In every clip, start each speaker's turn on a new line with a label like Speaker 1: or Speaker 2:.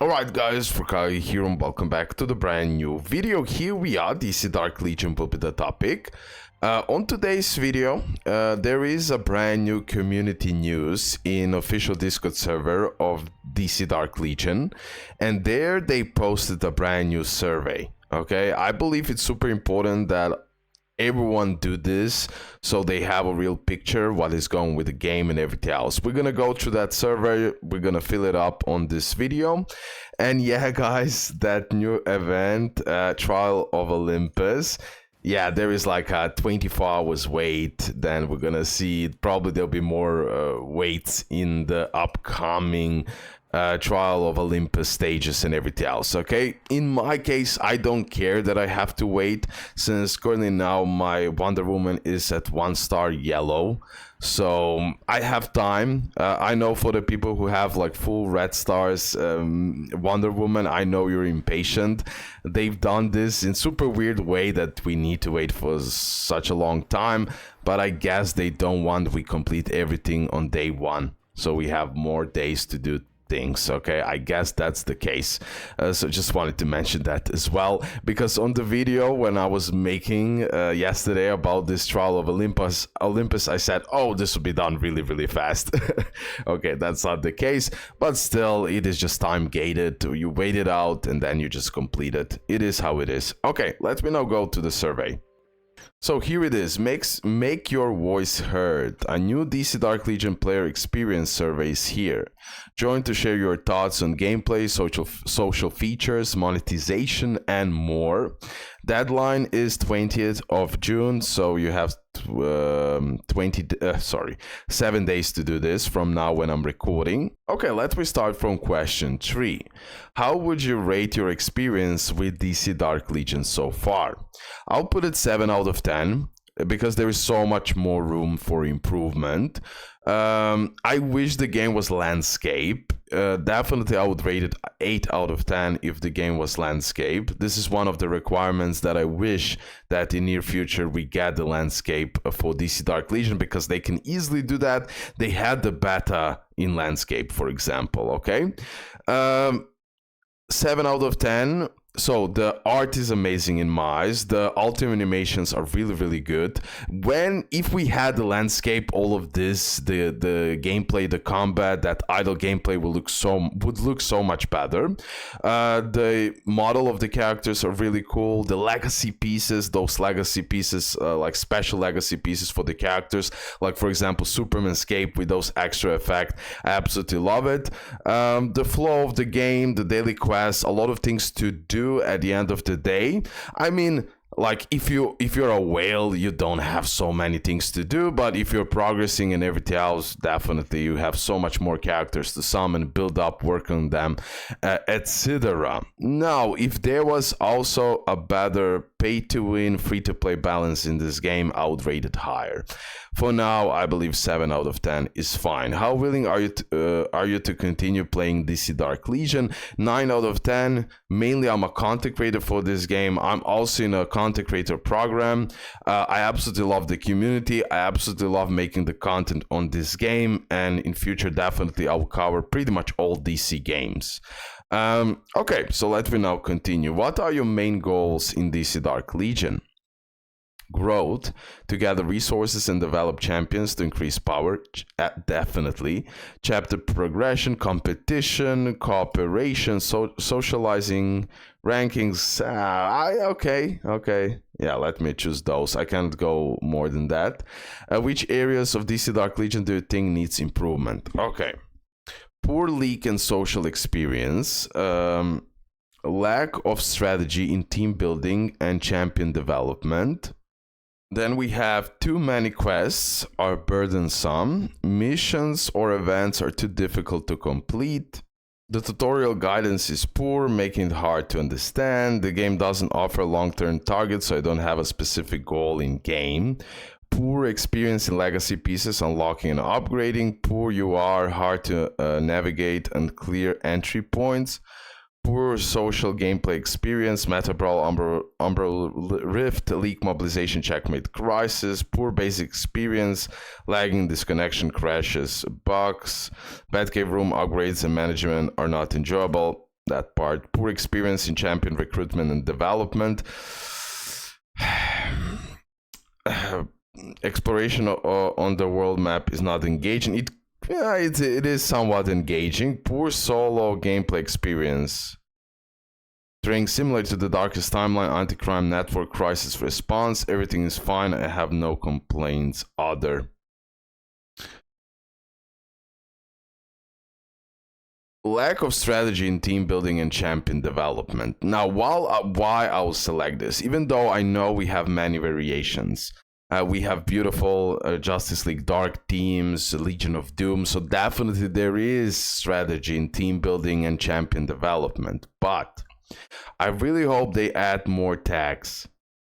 Speaker 1: Alright guys, RoKage here and welcome back to the brand new video. Here we are, DC Dark Legion will be the topic. On today's video, there is a brand new community news in official Discord server of DC Dark Legion. And there they posted a brand new survey. Okay, I believe it's super important that everyone do this so they have a real picture what is going with the game and everything else. We're gonna go through that survey, we're gonna fill it up on this video. And yeah guys, that new event, Trial of Olympus, yeah, there is like a 24 hours wait. Then we're gonna see probably there'll be more waits in the upcoming Trial of Olympus stages and everything else. Okay, in my case I don't care that I have to wait, since currently now my Wonder Woman is at 1-star yellow, so I have time. I know for the people who have like full red stars Wonder Woman, I know you're impatient. They've done this in super weird way that we need to wait for such a long time, but I guess they don't want we complete everything on day one, so we have more days to do things. Okay, I guess that's the case. So just wanted to mention that as well, because on the video when I was making yesterday about this Trial of Olympus, I said, oh, this will be done really fast. Okay, that's not the case, but still it is just time gated. You wait it out and then you just complete it. It is how it is. Okay, let me now go to the survey. So here it is, make your voice heard. A new DC Dark Legion player experience survey is here. Join to share your thoughts on gameplay, social features, monetization, and more. Deadline is 20th of June, so you have 7 days to do this from now when I'm recording. Okay, let me start from question 3. How would you rate your experience with DC Dark Legion so far? I'll put it 7 out of 10 because there is so much more room for improvement. I wish the game was landscape. Definitely I would rate it 8 out of 10 if the game was landscape. This is one of the requirements that I wish that in near future we get the landscape for DC Dark Legion, because they can easily do that. They had the beta in landscape, for example. Okay, 7 out of 10. So the art is amazing in my eyes. The ultimate animations are really good. If we had the landscape, all of this, the gameplay, the combat, that idle gameplay would look so much better. The model of the characters are really cool. The legacy pieces, those legacy pieces, like special legacy pieces for the characters, like for example Superman's cape with those extra effects, I absolutely love it. The flow of the game, the daily quests, a lot of things to do at the end of the day. I mean, like if you're a whale, you don't have so many things to do, but if you're progressing and everything else, definitely you have so much more characters to summon, build up, work on them, etc. Now, if there was also a better pay-to-win, free-to-play balance in this game, I would rate it higher. For now, I believe 7 out of 10 is fine. How willing are you to continue playing DC Dark Legion? 9 out of 10. Mainly, I'm a content creator for this game. I'm also in a content creator program. I absolutely love the community. I absolutely love making the content on this game. And in future, definitely, I will cover pretty much all DC games. Okay, so let me now continue. What are your main goals in DC Dark Legion? Growth, to gather resources and develop champions to increase power, definitely. Chapter progression, competition, cooperation, socializing, rankings. Okay. Yeah, let me choose those. I can't go more than that. Which areas of DC Dark Legion do you think needs improvement? Okay. Poor leak and social experience, lack of strategy in team building and champion development. Then we have too many quests are burdensome, missions or events are too difficult to complete. The tutorial guidance is poor, making it hard to understand. The game doesn't offer long-term targets, so I don't have a specific goal in game. Poor experience in legacy pieces, unlocking and upgrading. Poor UI, hard to navigate and clear entry points. Poor social gameplay experience, Meta Brawl, Umbral Rift, Leak Mobilization, Checkmate Crisis. Poor basic experience, lagging, disconnection, crashes, bugs. Batcave room upgrades and management are not enjoyable. that part. Poor experience in champion recruitment and development. Exploration on the world map is not engaging. It is somewhat engaging. Poor solo gameplay experience. Terrain similar to the Darkest Timeline, Anti-Crime Network, Crisis Response. Everything is fine. I have no complaints. Other. Lack of strategy in team building and champion development. Now, why I will select this, even though I know we have many variations. We have beautiful Justice League Dark teams, Legion of Doom, so definitely there is strategy in team building and champion development. But I really hope they add more tags,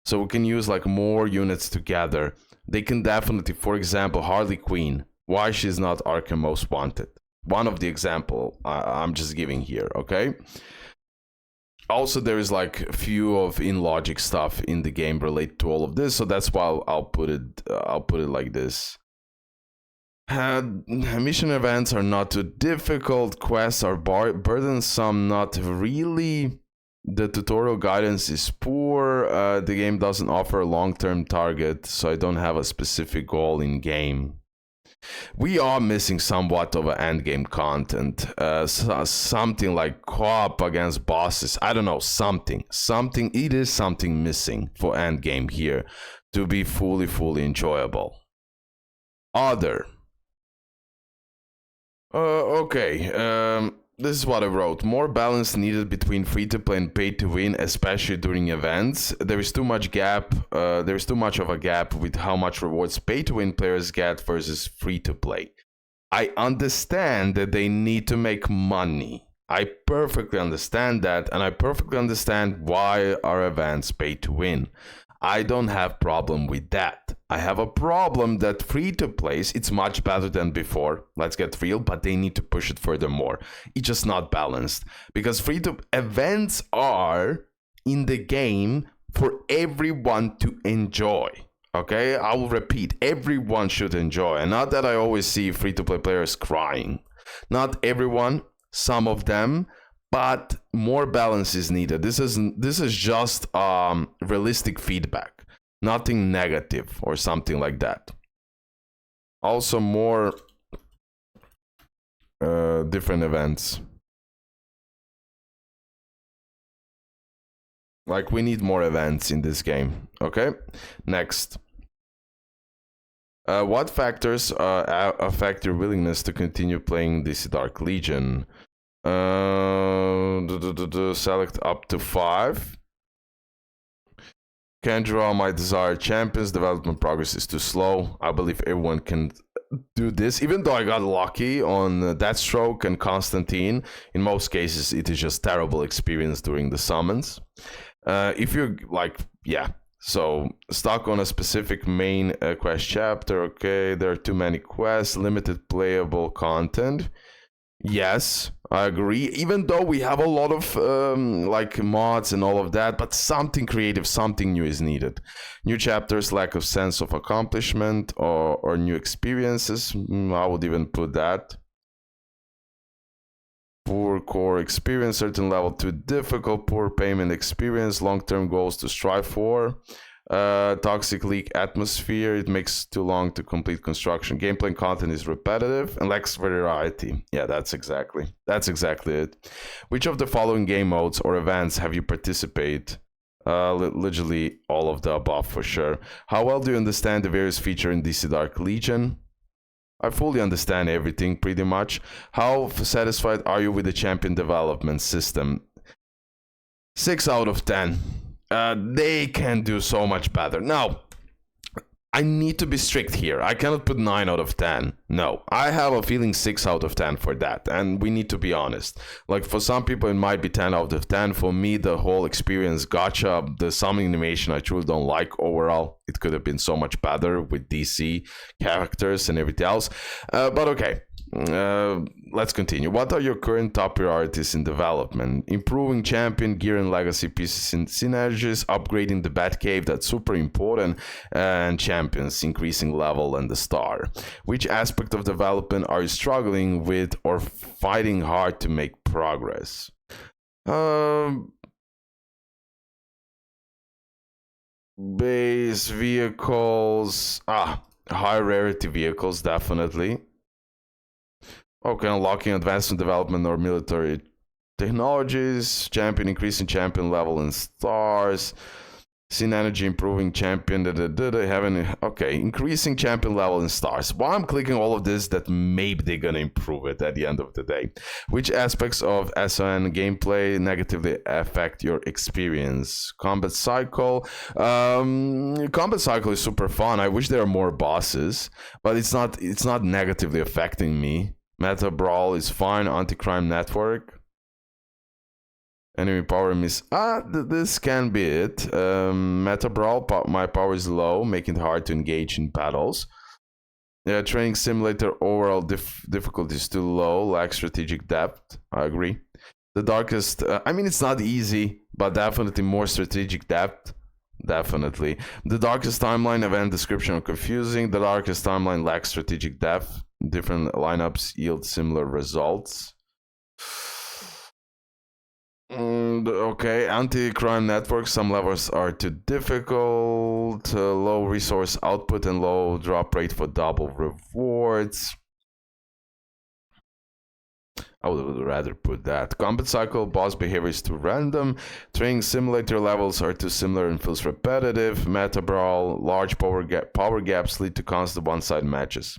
Speaker 1: so we can use like more units together. They can definitely, for example, Harley Quinn, why she's not Arkham Most Wanted. One of the example I'm just giving here, okay? Also, there is like a few of in-logic stuff in the game related to all of this, so that's why I'll put it like this. Mission events are not too difficult. Quests are burdensome, not really. The tutorial guidance is poor. The game doesn't offer a long-term target, so I don't have a specific goal in game. We are missing somewhat of an endgame content, something like co-op against bosses. I don't know, something. It is something missing for endgame here to be fully enjoyable. Other. Okay. This is what I wrote. More balance needed between free-to-play and pay-to-win, especially during events. There is too much gap. There's too much of a gap with how much rewards pay-to-win players get versus free-to-play. I understand that they need to make money. I perfectly understand that, and I perfectly understand why our events pay-to-win. I don't have problem with that. I have a problem that free-to-plays, it's much better than before. Let's get real, but they need to push it furthermore. It's just not balanced. Because events are in the game for everyone to enjoy. Okay? I will repeat, everyone should enjoy. And not that I always see free-to-play players crying. Not everyone, some of them. But more balance is needed. This is just realistic feedback, nothing negative or something like that. Also, more different events. Like, we need more events in this game. Okay, next. What factors affect your willingness to continue playing DC Dark Legion? Select up to 5. Can't draw my desired champions. Development progress is too slow. I believe everyone can do this. Even though I got lucky on Deathstroke and Constantine, in most cases it is just terrible experience during the summons. If you're like, yeah. So, stuck on a specific main quest chapter. Okay, there are too many quests. Limited playable content. Yes, I agree. Even though we have a lot of like mods and all of that, but something creative, something new is needed. New chapters, lack of sense of accomplishment, or new experiences. I would even put that. Poor core experience, certain level too difficult. Poor payment experience, long-term goals to strive for. Toxic leak atmosphere, it makes too long to complete construction. Gameplay content is repetitive and lacks variety. Yeah, that's exactly it. Which of the following game modes or events have you participated? Literally all of the above for sure. How well do you understand the various features in DC Dark Legion? I fully understand everything pretty much. How satisfied are you with the champion development system? 6 out of 10. They can do so much better. Now, I need to be strict here. I cannot put 9 out of 10. No, I have a feeling 6 out of 10 for that. And we need to be honest. Like, for some people, it might be 10 out of 10. For me, the whole experience, gotcha, the summoning animation, I truly don't like overall. It could have been so much better with DC characters and everything else. But okay. Let's continue. What are your current top priorities in development? Improving champion gear and legacy pieces and synergies, upgrading the Batcave, that's super important, and champions, increasing level and the star. Which aspect of development are you struggling with or fighting hard to make progress? Um, base vehicles. High rarity vehicles, definitely. Okay, unlocking advancement development or military technologies. Champion, increasing champion level in stars. Seen energy improving champion. Having okay, increasing champion level in stars. While I'm clicking all of this, that maybe they're gonna improve it at the end of the day. Which aspects of SON gameplay negatively affect your experience? Combat cycle. Combat cycle is super fun. I wish there are more bosses, but it's not. It's not negatively affecting me. Meta brawl is fine. Anti-crime network. Enemy power miss. This can be it. Meta brawl. My power is low, making it hard to engage in battles. Training simulator overall difficulty is too low, lacks strategic depth. I agree. The darkest. I mean, it's not easy, but definitely more strategic depth. Definitely. The darkest timeline event description are confusing. The darkest timeline lacks strategic depth. Different lineups yield similar results. Okay, anti-crime network. Some levels are too difficult. Low resource output and low drop rate for double rewards. I would rather put that. Combat cycle, boss behavior is too random. Training simulator levels are too similar and feels repetitive. Meta brawl, large power gaps lead to constant one-side matches.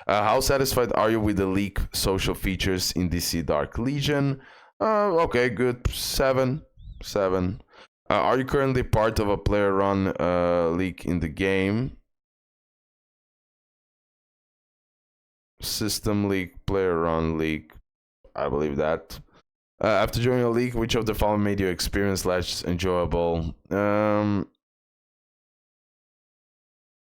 Speaker 1: How satisfied are you with the League social features in DC Dark Legion? Okay, good. 7. Are you currently part of a player-run league in the game? System league, player-run league. I believe that. After joining a league, which of the following made your experience less enjoyable?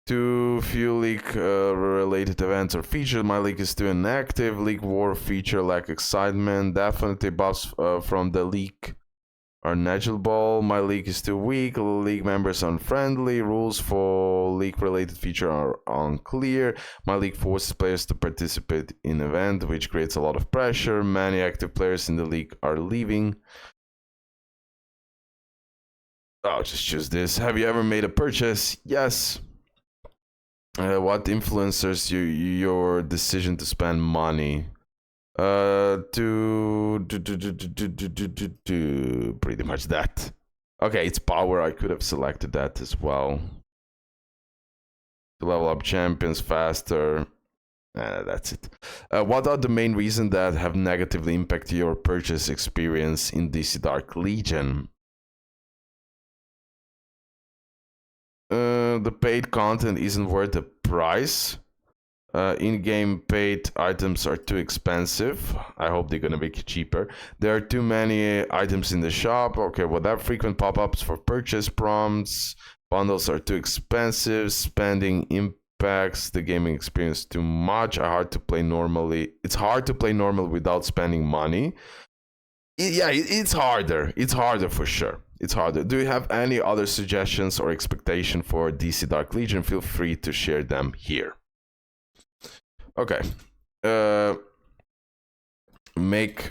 Speaker 1: Too few league related events or features. My league is too inactive. League war feature lack excitement. Definitely buffs from the league are negligible. My league is too weak. League members unfriendly. Rules for league related feature are unclear. My league forces players to participate in event, which creates a lot of pressure. Many active players in the league are leaving. I'll just choose this. Have you ever made a purchase? Yes. What influences your decision to spend money? Pretty much that. Okay, it's power. I could have selected that as well. To level up champions faster. That's it. What are the main reasons that have negatively impacted your purchase experience in DC Dark Legion? The paid content isn't worth the price. In-game paid items are too expensive. I hope they're gonna make it cheaper. There are too many items in the shop. Okay, without frequent pop-ups for purchase prompts. Bundles are too expensive. Spending impacts the gaming experience too much. Hard to play normally. It's hard to play normal without spending money. It's harder. It's harder for sure. It's harder. Do you have any other suggestions or expectation for DC Dark Legion? Feel free to share them here. Okay. Make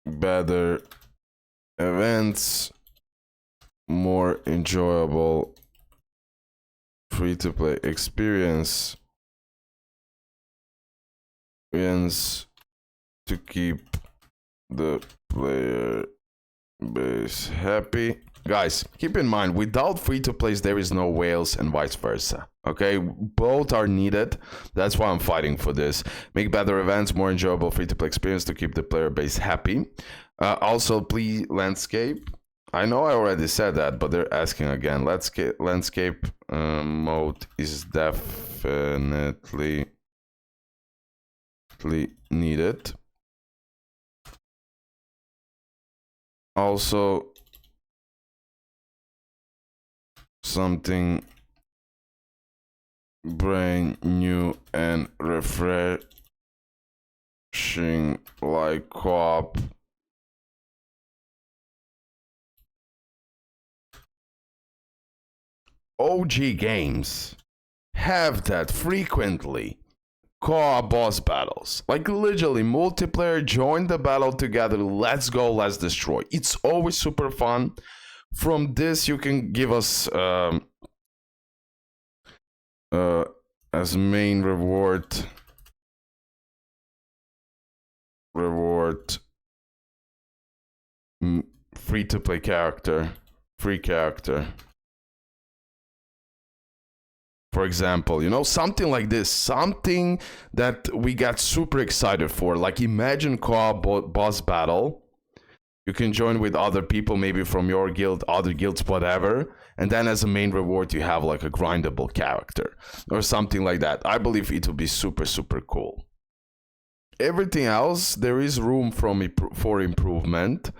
Speaker 1: better events more enjoyable. Free-to-play experience. Wins to keep the player base happy. Guys, keep in mind, without free-to-plays, there is no whales and vice versa. Okay, both are needed. That's why I'm fighting for this. Make better events more enjoyable, free-to-play experience to keep the player base happy. Also, please, landscape. I know I already said that, but they're asking again. Landscape mode is definitely needed. Also, something brand new and refreshing like co-op. OG games have that frequently. co-op boss battles. Like literally multiplayer, join the battle together, let's go, let's destroy. It's always super fun. From this you can give us as main reward free to play character, free character. For example, you know, something like this, something that we got super excited for. Like imagine co-op boss battle. You can join with other people, maybe from your guild, other guilds, whatever. And then as a main reward, you have like a grindable character or something like that. I believe it will be super, super cool. Everything else, there is room for improvement.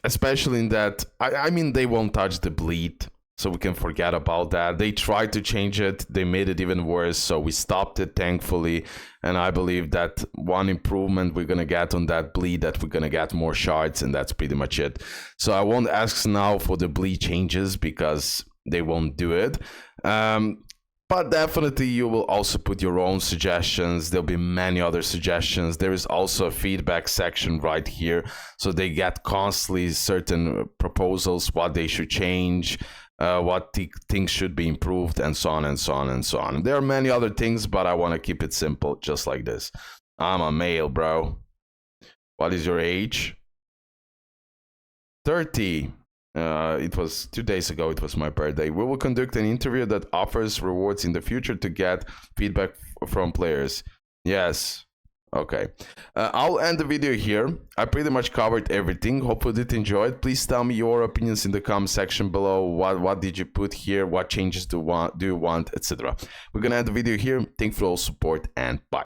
Speaker 1: Especially in that, I mean, they won't touch the bleed. So we can forget about that. They tried to change it. They made it even worse. So we stopped it, thankfully. And I believe that one improvement we're going to get on that bleed, that we're going to get more shards. And that's pretty much it. So I won't ask now for the bleed changes because they won't do it. But definitely you will also put your own suggestions. There'll be many other suggestions. There is also a feedback section right here. So they get constantly certain proposals, what they should change, what things should be improved, and so on and so on and so on. There are many other things, but I want to keep it simple, just like this. I'm a male, bro. What is your age? 30. It was 2 days ago. It was my birthday. We will conduct an interview that offers rewards in the future to get feedback from players. Yes. Okay. I'll end the video here. I pretty much covered everything. Hopefully you did enjoy it. Please tell me your opinions in the comment section below. What did you put here? What changes do you want, etc. We're gonna end the video here. Thanks for all support and bye.